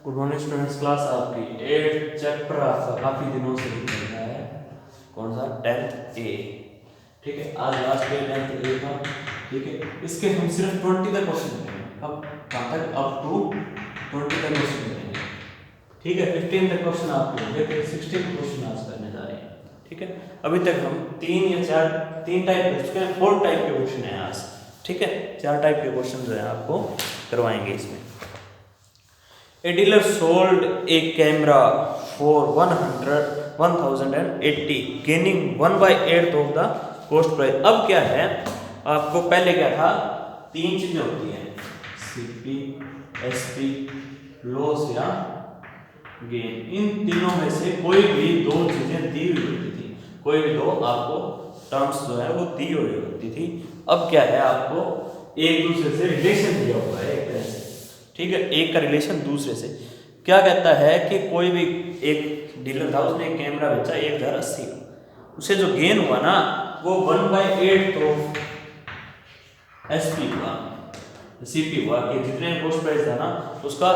Good morning students, class आपकी 8 chapter आपका काफ़ी दिनों से चल रहा है। कौन सा? 10th ए। ठीक है, आज लास्ट डे 10th ए था। ठीक है, इसके हम सिर्फ 20 तक क्वेश्चन करेंगे। अब कहाँ तक? अप टू 20 तक क्वेश्चन करेंगे। ठीक है, 15 तक क्वेश्चन आपको हो गए थे, 16 क्वेश्चन आज करने जा रहे हैं। ठीक है, अभी तक हम 3 टाइप कर चुके हैं, 4 टाइप के क्वेश्चन हैं आज। ठीक है, 4 टाइप के क्वेश्चन जो है आपको करवाएंगे इसमें। A dealer sold a camera for 1080, gaining 1/8 of the cost price. अब क्या है, आपको पहले क्या था, 3 चीजें होती हैं, सीपी, एसपी, लॉस या गेन। इन तीनों में से कोई भी 2 चीजें दी हुई होती थी, कोई भी 2 आपको टर्म्स जो है वो दी हुई होती थी। अब क्या है, आपको एक दूसरे से रिलेशन दिया हुआ है एक तरह से। ठीक है, एक का रिलेशन दूसरे से। क्या कहता है कि कोई भी एक डीलर था, उसने एक कैमरा बेचा 1080, उसे जो गेन हुआ ना वो 1/8 ऑफ एसपी हुआ, सीपी हुआ, कि जितने कॉस्ट प्राइस था ना उसका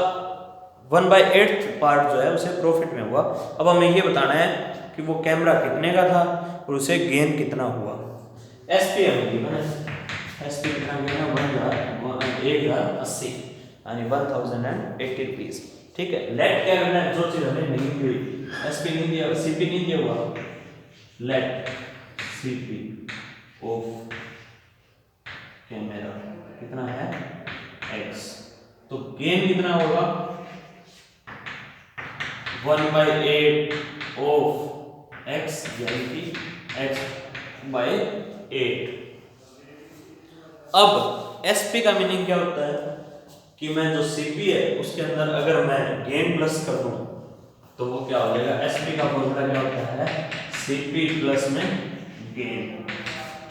1/8 पार्ट जो है उसे प्रॉफिट में हुआ। अब हमें ये बताना है कि वो कैमरा कितने का था और उसे गेन कितना हुआ। एसपी हमें गिवन है, एसपी कितना गेन है? 1080 यानी 1080 रुपीज। ठीक है, लेट क्या करना है, जो चीज हमें नहीं दी हुई, एसपी नहीं दिया, सीपी नहीं दिया हुआ, लेट सीपी ऑफ कैमरा कितना है? x। तो गेन कितना होगा? 1/8 ऑफ x, यानी कि x/8। अब एसपी का मीनिंग क्या होता है कि मैं जो सीपी है उसके अंदर अगर मैं गेन प्लस कर दूं तो वो क्या हो जाएगा? एसपी का फॉर्मूला क्या होता है? सीपी प्लस में गेन।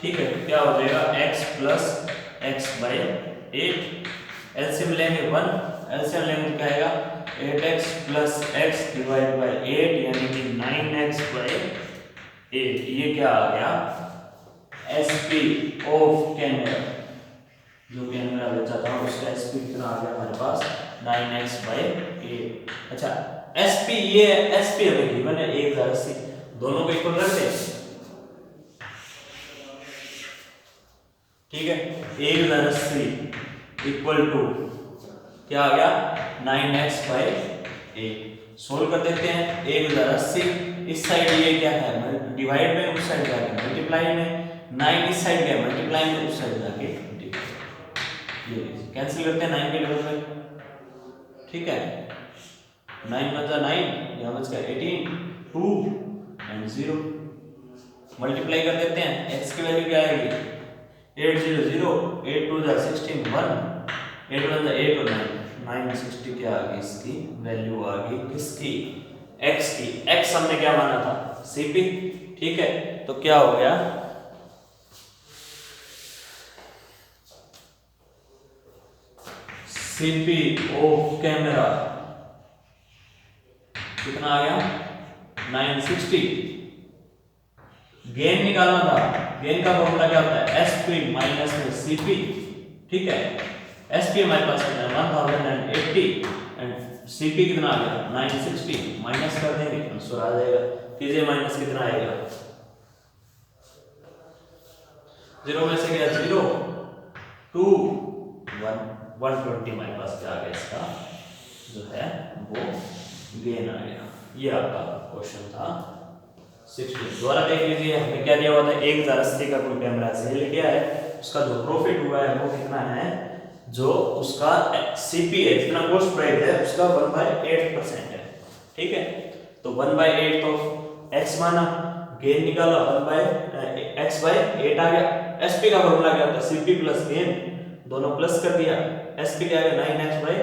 ठीक है, तो क्या हो जाएगा? x plus x/8। एलसीएम लेंगे 1, एलसीएम लेंगे तो क्या आएगा? 8x plus x divide bye 8 यानी कि 9x/8। ये क्या आ गया? एसपी ऑफ कैमरा, जो कैमरा बेचा था उसका एसपी कितना आ गया हमारे पास? 9x/8। अच्छा, एसपी ये एसपी हमें गिवन है 1080, दोनों को इक्वल रख दें। ठीक है, 1080 इक्वल टू क्या आ गया? 9x/8। सोल्व कर देते हैं। 1080 इस साइड ये क्या है? डिवाइड में, उस साइड जाके मल्टीप्लाई में, 9 इस साइड गया मल्टीप्लाई में, उस साइड जाके ये कैंसिल करते हैं 9 के लेवल में। ठीक है, 9 बचा 9, यहाँ बच गया 18, 2 एंड 0। मल्टीप्लाई कर देते हैं, x की वैल्यू क्या आएगी? 8 0 0, 8 2 16, 1, 8 1 8 और 960 क्या आ गई? इसकी वैल्यू आ गई किसकी? x की। x हमने क्या माना था? cp। ठीक है, तो क्या हो गया? CP ऑफ कैमरा कितना आ गया? 960। गेन निकालना था, गेन का फॉर्मूला क्या होता है? SP माइनस में CP। ठीक है, SP हमारे पास कितना है? 1080 एंड CP कितना आ गया? 960। माइनस कर देंगे, आंसर आ जाएगा। कीजिए माइनस कितना आएगा? 0 में से गया 0, 2 1 120 हमारे पास क्या आ गया? इसका जो है वो गेन आ गया। ये आपका क्वेश्चन था 16। दोबारा देख लीजिए, हमें क्या दिया हुआ था? 1080 का कोई कैमरा सेल किया है, उसका जो प्रॉफिट हुआ है वो कितना है? जो उसका सीपी है, जितना कॉस्ट प्राइस है उसका 1/8% है। ठीक है, तो 1/8 ऑफ x माना, गेन निकाला 1/x/8 आ गया। एसपी का फॉर्मूला क्या होता है? सीपी प्लस गेन, दोनों प्लस कर दिया, एसपी क्या है? 9x/8।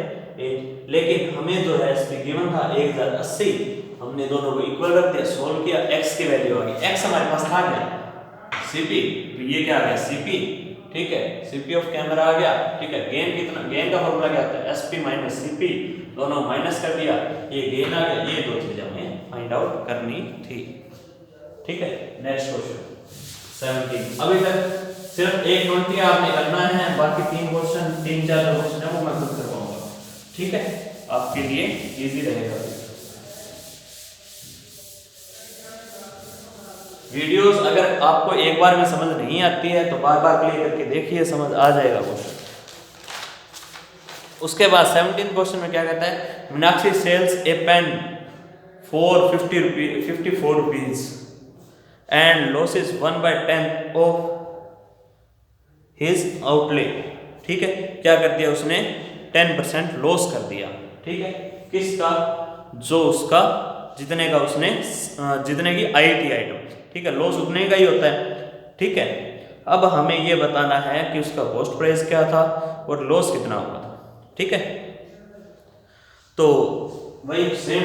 लेकिन हमें जो है एसपी गिवन था 1080, हमने दोनों को इक्वल रख दिया, सोल्व किया, x की वैल्यू आ गई। x हमारे पास था क्या? सीपी, तो ये क्या आ गया? सीपी। ठीक है, सीपी ऑफ कैमरा आ गया। ठीक है, गेन कितना? गेन का फॉर्मूला क्या होता है? एसपी माइनस सीपी, दोनों माइनस कर दिया, ये गेन आ गया। ये 2 चीजें हमें फाइंड आउट करनी थी। ठीक है, नेक्स्ट क्वेश्चन 17। अभी तक सिर्फ एक 20 आपने करना है, बाकी 3 क्वेश्चन 3 4 क्वेश्चन है वो मैं खुद करवाऊंगा। ठीक है, आपके लिए इजी रहेगा। वीडियोस अगर आपको एक बार में समझ नहीं आती है तो बार बार प्ले करके देखिए, समझ आ जाएगा क्वेश्चन। उसके बाद 17th क्वेश्चन में क्या कहता है, Meenakshi sells a pen for 54 rupees and losses 1/10 of his outlay. ठीक है, क्या कर दिया उसने, 10% लॉस कर दिया। ठीक है, किसका, जो उसका जितने का उसने जितने की आई थी आइटम। ठीक है, लॉस उतने का ही होता है। ठीक है, अब हमें ये बताना है कि उसका कॉस्ट प्राइस क्या था और लॉस कितना हुआ था। ठीक है, तो वही सेम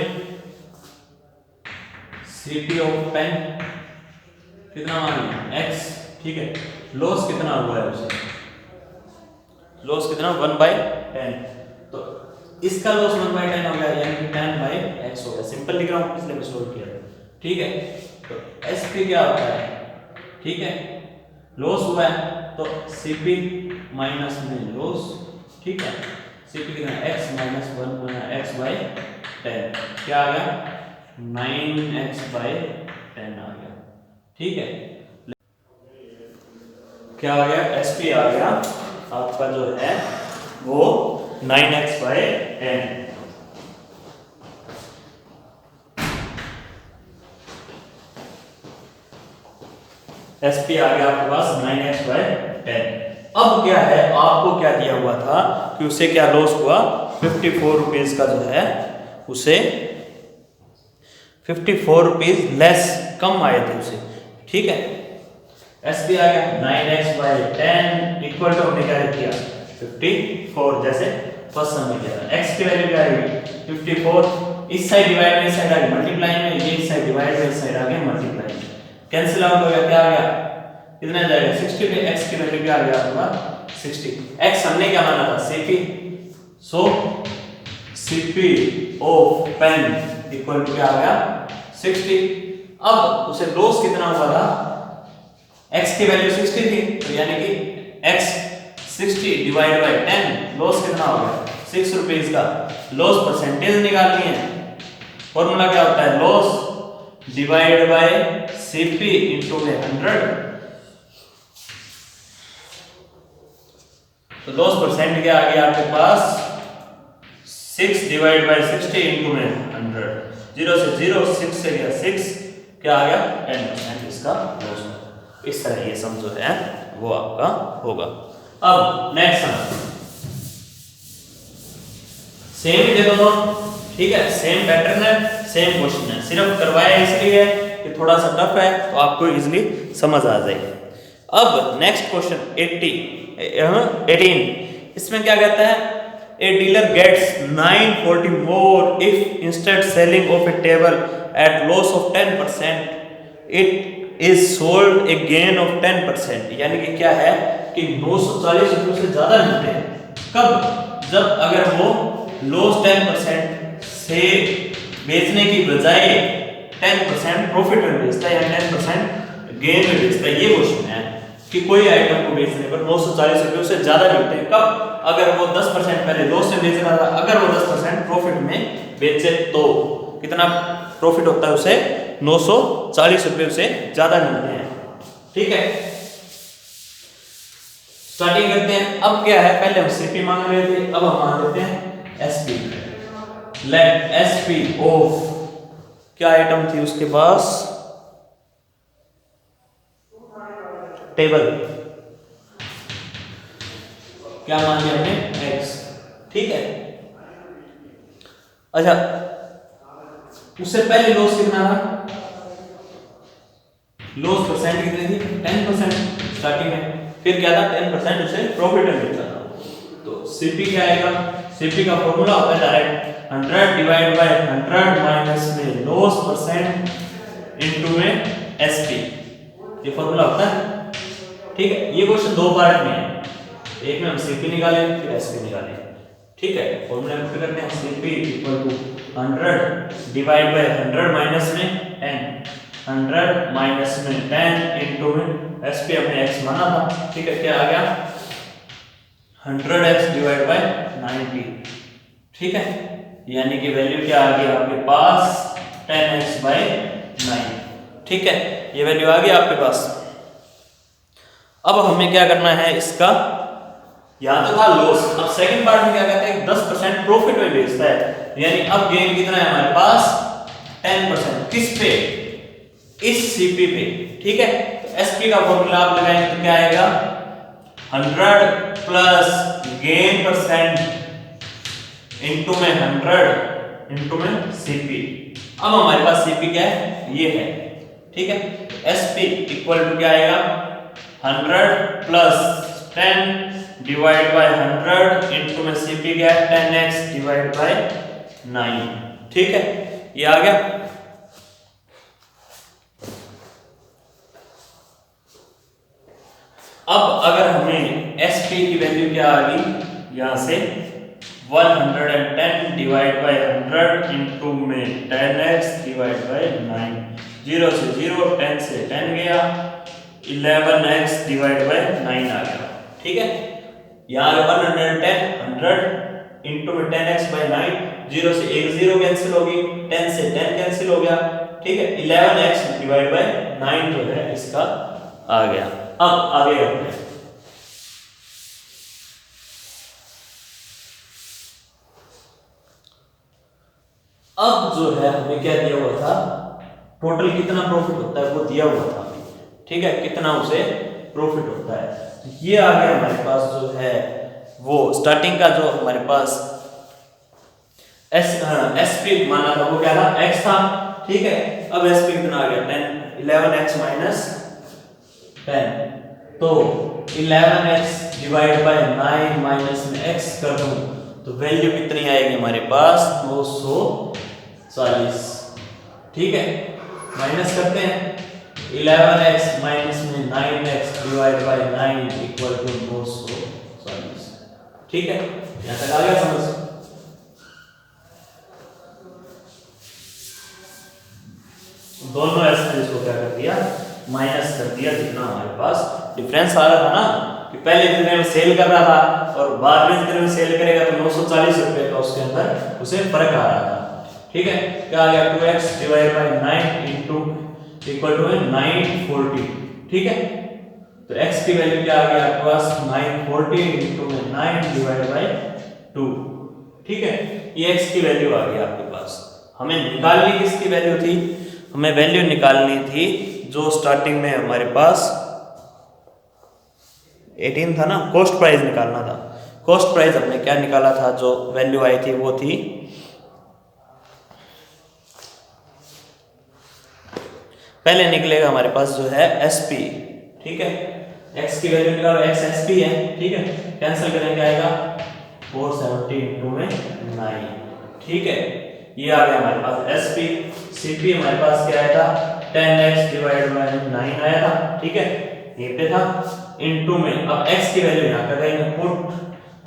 सीपी ऑफ पेन कितना मान x। ठीक है, लॉस कितना हुआ है उसे, लॉस कितना 1/10, तो इसका लॉस 1/10 हो गया, यानी कि 10/x हो गया। सिंपल लिख रहा हूँ, इसलिए मैं सोल्व किया। ठीक है, तो SP क्या होता है, ठीक है, लॉस हुआ है तो CP माइनस में लॉस। ठीक है, CP कितना x माइनस 1x/10, क्या आ गया 9x/10 आ गया। ठीक है, क्या आ गया, SP आ गया आपका जो है वो 9x/10। SP आ गया आपके पास 9x/10। अब क्या है, आपको क्या दिया हुआ था कि उसे क्या लॉस हुआ, 54 रुपीज का जो है उसे 54 रुपीज लेस कम आए थे उसे। ठीक है, SP आ गया 9x/10 इक्वल टू हमने क्या किया 54, जैसे फर्स्ट सम में किया था। x की वैल्यू क्या आएगी 54, इस साइड डिवाइड में इस साइड आ गई मल्टीप्लाई में, ये इस साइड डिवाइड में इस साइड आ गया मल्टीप्लाई में, कैंसिल आउट हो गया, क्या आ गया कितना जाएगा 60 पे। x की वैल्यू क्या आ गया आपका 60। x हमने क्या माना था CP, so CP of pen equal to क्या आ गया 60। अब उसे लॉस कितना हुआ था, x की वैल्यू 60 थी, तो यानी कि x 60 डिवाइड बाय 10, लॉस कितना हो गया 6 रुपीस का। लॉस परसेंटेज निकालनी है, फॉर्मूला क्या होता है, loss divide by CP into 100। तो लॉस परसेंट क्या आ गया आपके पास 6 डिवाइड बाय 60 इनटू 100। 0 से 0, 6 से गया 6, क्या आ गया 10% इसका लॉस। इस तरह ये सम जो है वो आपका होगा। अब नेक्स्ट सम सेम ही देखो दोनों, ठीक है, सेम पैटर्न है, सेम क्वेश्चन है, सिर्फ करवाया इसलिए कि थोड़ा सा टफ है तो आपको इजीली समझ आ जाएगी। अब नेक्स्ट क्वेश्चन 18, इसमें क्या कहता है, a dealer gets 940 more if instead selling of a table at loss of 10% it is sold a gain of 10%। यानी कि क्या है कि 940 रुपये से ज्यादा मिलते हैं कब, जब अगर वो लॉस 10% से बेचने की बजाय 10% प्रॉफिट में बेचता है या 10% गेन में बेचता है। ये क्वेश्चन है कि कोई आइटम को बेचने पर 940 रुपये से ज्यादा मिलते हैं कब, अगर वो 10% पहले लॉस में बेच रहा था, अगर वो 10% प्रॉफिट में बेचे तो कितना प्रॉफिट होता है उसे 940 रुपये से ज्यादा मिलते हैं। ठीक है, स्टार्टिंग करते हैं। अब क्या है, पहले हम CP मांग रहे थे, अब हम मान लेते हैं SP। लेट SP ऑफ क्या आइटम थी उसके पास, टेबल, क्या मान लिया हमने X। ठीक है, अच्छा उससे पहले लॉस कितना था, लॉस परसेंट कितनी थी 10% स्टार्टिंग में, फिर क्या था 10% उसे प्रॉफिट में मिलता था। तो CP क्या आएगा, CP का फॉर्मूला होता है डायरेक्ट 100 डिवाइड बाय 100 माइनस में लॉस परसेंट इनटू में SP, ये फॉर्मूला होता है। ठीक है, ये क्वेश्चन दो पार्ट में है, एक में हम CP निकालें फिर SP निकालें। ठीक है, फॉर्मूला में फिर करते हैं CP equal to 100 divide by 100 minus में n, 100 माइनस में 10 इनटू में SP हमने x माना था। ठीक है, क्या आ गया 100x डिवाइड बाय 90। ठीक है, यानी कि वैल्यू क्या आ गई आपके पास 10x/9। ठीक है, ये वैल्यू आ गई आपके पास। अब हमें क्या करना है इसका, यहां तो था लॉस, अब सेकंड पार्ट में क्या कहते हैं 10% प्रॉफिट में बेचता है, यानी अब गेन कितना है हमारे पास 10%। किस पे, इस सीपी पे। ठीक है, तो एसपी का फॉर्मूला आप लगाएंगे तो क्या आएगा 100 प्लस गेन परसेंट इनटू में 100 इनटू में सीपी। अब हमारे पास सीपी क्या है, ये है। ठीक है, एसपी इक्वल टू क्या आएगा 100 प्लस 10 डिवाइड बाय 100 इनटू में सीपी क्या है 10x डिवाइड बाय 9। ठीक है, ये आ गया। अब अगर हमें SP की वैल्यू क्या आ गई यहां से 110 डिवाइड बाय 100 इनटू में 10x डिवाइड बाय 9। 0 से 0, 10 से 10 गया, 11x डिवाइड बाय 9 आ गया। ठीक है, यहाँ 110 100 इनटू में 10x बाय 9, 0 से 1 0 कैंसिल होगी, 10 से 10 कैंसिल हो गया। ठीक है, 11x डिवाइड बाय 9 जो है इसका आ गया। अब आगे बढ़ते हैं। अब जो है हमें क्या दिया हुआ था, टोटल कितना प्रॉफिट होता है वो दिया हुआ था। ठीक है, कितना उसे प्रॉफिट होता है, ये आ गया हमारे पास जो है वो स्टार्टिंग का जो हमारे पास एसपी माना था वो क्या था x था। ठीक है, अब एसपी कितना आ गया 10 11x माइनस 10, तो 11x डिवाइड बाय 9 माइनस में x कर दूं तो वैल्यू कितनी आएगी हमारे पास 240। ठीक है, माइनस करते हैं 11x माइनस में 9x divide by 9 equal to 240। ठीक है, यहां तक आ गया समझ। दोनों एक्सपेंस को क्या कर दिया माइनस कर दिया, जितना हमारे पास डिफरेंस आ रहा था ना कि पहले दिन में सेल कर रहा था और बाद में दिन में सेल करेगा तो 940 रुपए का उसके अंदर उसे फर्क आ रहा था। ठीक है, क्या आ गया 2x divide by 9 into equal to 940। ठीक है, तो x की वैल्यू क्या आ गई आपके पास 940 इनटू में 9 डिवाइड बाय 2। ठीक है, ये x की वैल्यू आ गई आपके पास। हमें निकालनी किसकी वैल्यू थी, हमें वैल्यू निकालनी थी जो स्टार्टिंग में हमारे पास 18 था ना, कॉस्ट प्राइस निकालना था। कॉस्ट प्राइस हमने क्या निकाला था, जो वैल्यू आई थी वो थी पहले निकलेगा हमारे पास जो है SP। ठीक है, x की वैल्यू निकालो, x SP है। ठीक है, कैंसिल करेंगे आएगा 470 इनटू में 9। ठीक है, ये आ गया हमारे पास SP। CP हमारे पास क्या आया था 10x डिवाइड बाय 9 आया था। ठीक है, ये पे था इनटू में, अब x की वैल्यू यहां कर देंगे put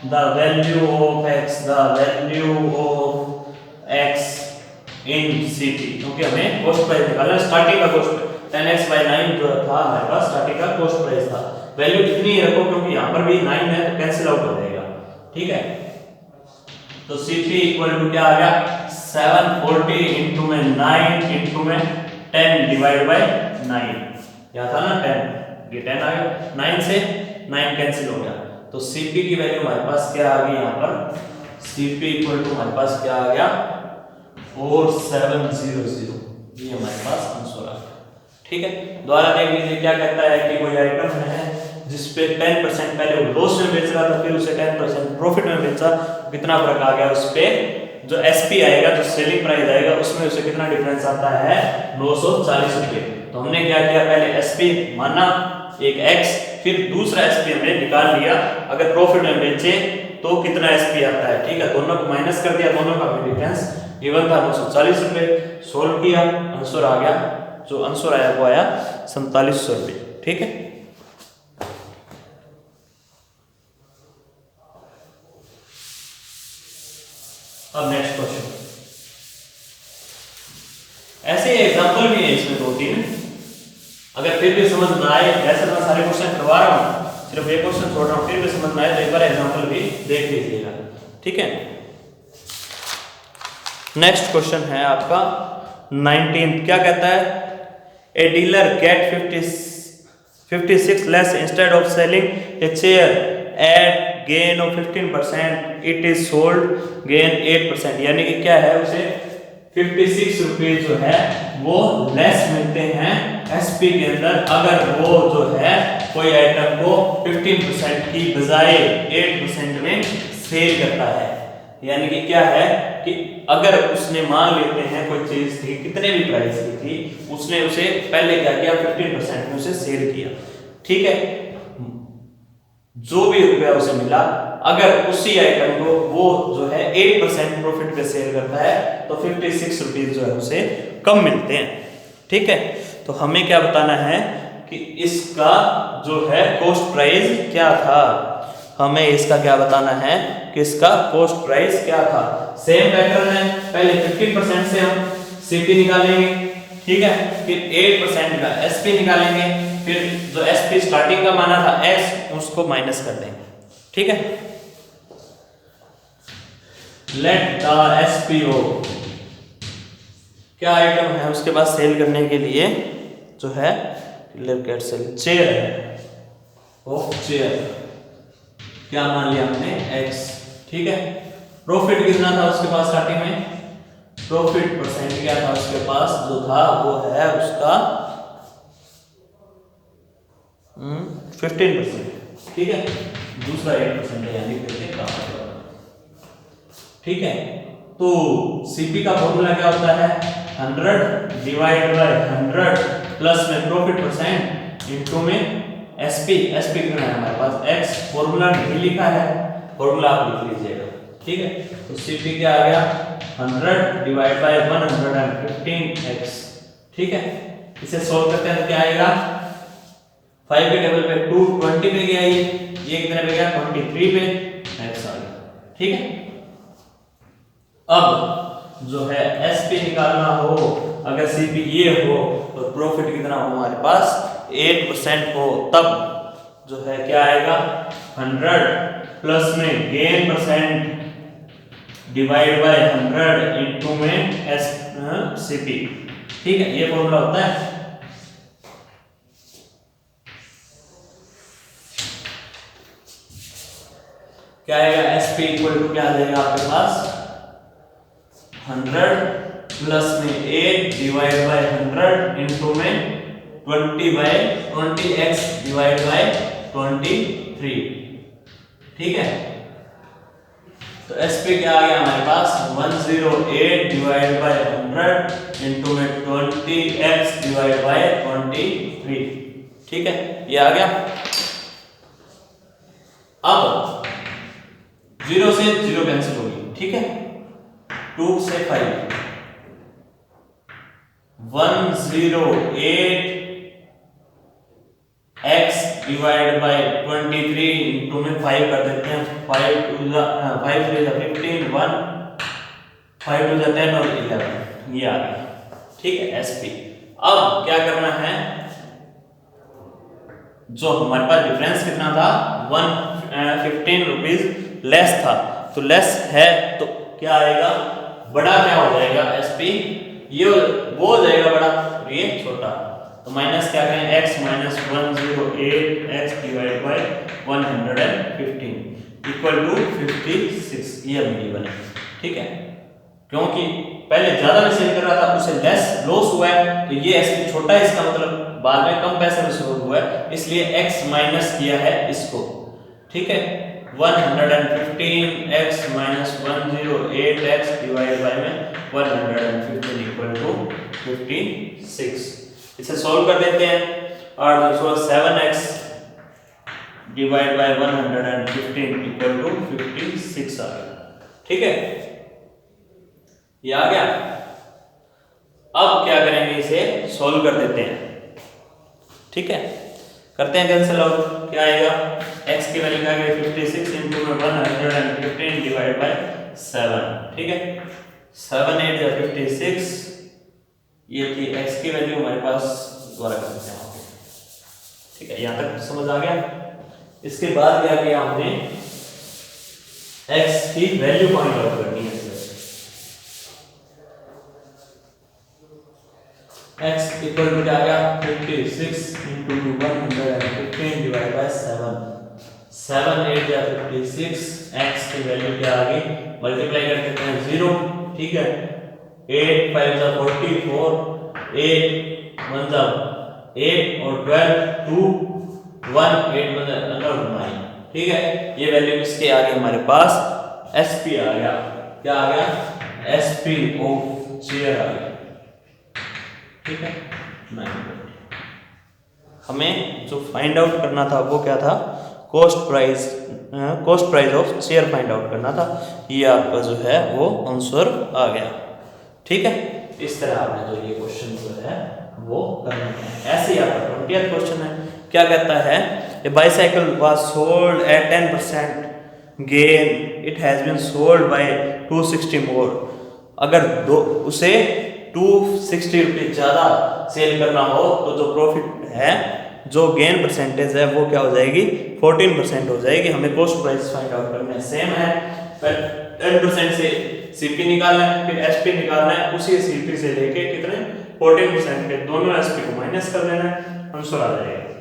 the value of x, the value of x in CP, क्योंकि हमें कॉस्ट प्राइस निकालना है। स्टार्टिंग का कॉस्ट 10x बाय 9 जो था हमारे पास स्टार्टिंग का कॉस्ट प्राइस था। वैल्यू इतनी ही रखो क्योंकि यहां पर भी 9 है तो कैंसिल आउट हो जाएगा। ठीक है, तो CP इक्वल टू क्या आ गया 740 इनटू में 9 इनटू में 10 डिवाइड बाय 9। यहां था ना 10, ये 10 आ गया, 9 से 9 कैंसिल हो गया, तो CP की वैल्यू हमारे पास क्या आ गई, यहां पर CP इक्वल टू हमारे पास क्या आ गया 4700। ये हमारे पास आंसर आ गया। ठीक है, दोबारा देख लीजिए क्या कहता है कि कोई आइटम है जिस पे 10% पहले वो लॉस में बेच रहा था, फिर उसे 10% प्रॉफिट में बेचा, कितना फर्क आ गया उस पे, जो SP आएगा, जो सेलिंग प्राइस आएगा उसमें उसे कितना डिफरेंस आता है 940 रुपए। तो हमने क्या किया, पहले SP माना एक x, फिर दूसरा SP हमने निकाल लिया, अगर प्रॉफिट में बेचे तो कितना SP आता है। ठीक है, दोनों को माइनस कर दिया, दोनों का डिफरेंस गिवन था 940 रुपए। सोल्व किया, आंसर आ गया, जो आंसर आया वो आया 4700 रुपए। ठीक है, अब नेक्स्ट क्वेश्चन। ऐसे एग्जांपल भी है इसमें 2-3, अगर फिर भी समझ ना आए, वैसे मैं सारे क्वेश्चन करवा रहा हूँ, सिर्फ एक क्वेश्चन छोड़ रहा हूँ, फिर भी समझ ना आए तो एक बार एग्जांपल भी देख लीजिएगा। ठीक है, नेक्स्ट क्वेश्चन है आपका 19th, क्या कहता है? A dealer get 56 less instead of selling a chair at gain of 15%, it is sold gain 8%। यानी कि क्या है, उसे 56 रुपीज जो है वो लेस मिलते हैं एसपी के अंदर, अगर वो जो है कोई आइटम को 15% की बजाय 8% में सेल करता है। यानी कि क्या है कि अगर उसने मान लेते हैं कोई चीज थी कितने भी प्राइस की थी, उसने उसे पहले क्या किया, 15% में उसे सेल किया। ठीक है, जो भी रुपया उसे मिला, अगर उसी आइटम को वो जो है 8% प्रॉफिट पे सेल करता है तो 56 रुपीज जो है उसे कम मिलते हैं। ठीक है, तो हमें क्या बताना है कि इसका जो है कॉस्ट प्राइस क्या था। हमें इसका क्या बताना है कि इसका कॉस्ट प्राइस क्या था। सेम पैटर्न है, पहले 15% से हम सीपी निकालेंगे, ठीक है, फिर 8% का एसपी निकालेंगे, फिर जो एसपी स्टार्टिंग का माना था एस, उसको माइनस कर देंगे। ठीक है, लेट द एसपीओ, क्या आइटम है उसके पास सेल करने के लिए जो है चेयर है, चेयर क्या मान लिया हमने एक्स। ठीक है, प्रॉफिट कितना था उसके पास स्टार्टिंग में, प्रॉफिट परसेंट क्या था उसके पास जो था वो है उसका 15%। ठीक है, दूसरा 8% है, यानी कि कम। ठीक है, तो सीपी का फॉर्मूला क्या होता है, 100 डिवाइड बाय 100 प्लस में प्रॉफिट परसेंट इनटू में एसपी, एसपी कितना है हमारे पास एक्स, फॉर्मूला नहीं लिखा है, फॉर्मूला आप लिख लीजिएगा। ठीक है, तो सीपी क्या आ गया, 100 डिवाइड बाय 115x। ठीक है, इसे सॉल्व करते हैं तो क्या आएगा, 5 के टेबल पे 2 20 पे गया, ये कितने पे गया, 23 पे, x आ गया। ठीक है, अब जो है एसपी निकालना हो, अगर सीपी ये हो तो प्रॉफिट कितना हो हमारे पास 8% हो, तब जो है क्या आएगा, 100 प्लस में gain percent divide by 100 into में एस सीपी। ठीक है, ये फॉर्मूला होता है। क्या आएगा, एसपी इक्वल टू क्या आ जाएगा आपके पास, 100 प्लस में 8 डिवाइड बाय 100 इनटू में 20x डिवाइड बाय 23। ठीक है, तो एसपी क्या आ गया हमारे पास, 108 डिवाइड बाय 100 इनटू में 20x डिवाइड बाय 23। ठीक है, ये आ गया। अब 0 से 0 कैंसिल होगी। ठीक है, 2 से 5, 108 x डिवाइड बाय 23 इनटू में 5 कर देते हैं, 5 3 15, 1 5 2 10 और 11, ये आ गया। ठीक है, एसपी। अब क्या करना है, जो हमारे पास डिफरेंस कितना था, 115 रुपीज लेस था, तो लेस है तो क्या आएगा, बड़ा क्या हो जाएगा, एसपी, ये वो हो जाएगा बड़ा, ये छोटा, तो माइनस क्या करें, x minus 108 x divide by 115 equal to 56, ये हमें बने। ठीक है, क्योंकि पहले ज्यादा में सेल कर रहा था, उसे लेस लॉस हुआ है, तो ये एसपी छोटा है, इसका मतलब बाद में कम पैसे में सेल हुआ है, इसलिए x माइनस किया है इसको। ठीक है, 115x minus 108x divide by में 115 इक्वल टू 56। इसे सॉल्व कर देते हैं, और दूसरा 7x divide by 115 equal to 56 आ गया। ठीक है, ये आ गया। अब क्या करेंगे, इसे सॉल्व कर देते हैं। ठीक है, करते हैं कैंसिल आउट, क्या आएगा, x की वैल्यू क्या है, 56 इनटू में 115 डिवाइड बाय 7। ठीक है, 7 8 या 56, ये थी x की वैल्यू हमारे पास, दोबारा कर देते हैं। ठीक है, यहाँ तक समझ आ गया। इसके बाद क्या किया हमने, x की वैल्यू फाइंड आउट करनी है। x इक्वल टू क्या आ गया 56 इंटू 115 डिवाइड बाय 7 7 8 या 56 x की वैल्यू क्या आ गई मल्टीप्लाई कर देते हैं 0 ठीक है 8 5 जा 44 8 1 जा 8 और 12 2 1 8 1 अंडर 9 ठीक है ये वैल्यू किसके आ गई हमारे पास sp आ गया क्या आ गया sp ऑफ चेयर आ गया ठीक है 920 हमें जो फाइंड आउट करना था वो क्या था cost price of chair find out करना था ये आपका जो है वो आंसर आ गया ठीक है इस तरह आपने जो ये क्वेश्चन जो है वो करना है ऐसे ही आपका 20th क्वेश्चन है क्या कहता है a bicycle was sold at 10% gain it has been sold by 260 more अगर उसे 260 रुपये ज़्यादा सेल करना हो तो जो प्रॉफिट है जो गेन परसेंटेज है वो क्या हो जाएगी 14% हो जाएगी हमें कॉस्ट प्राइस फाइंड आउट करना है सेम है पर 10% से सीपी निकालना है फिर एसपी निकालना है उसी सीपी से लेके कितने 14% के दोनों एसपी को माइनस कर लेना है आंसर आ जाएगा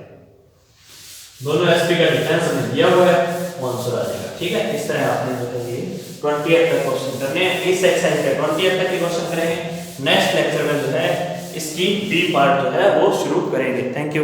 दोनों एसपी का डिफरेंस हमें दिया हुआ है वो आंसर आ जाएगा ठीक है इस तरह आपने जो है ये 20th तक क्वेश्चन करने हैं इस एक्सरसाइज का 20th तक के क्वेश्चन करेंगे नेक्स्ट लेक्चर में जो है इसकी बी पार्ट जो है वो शुरू करेंगे थैंक यू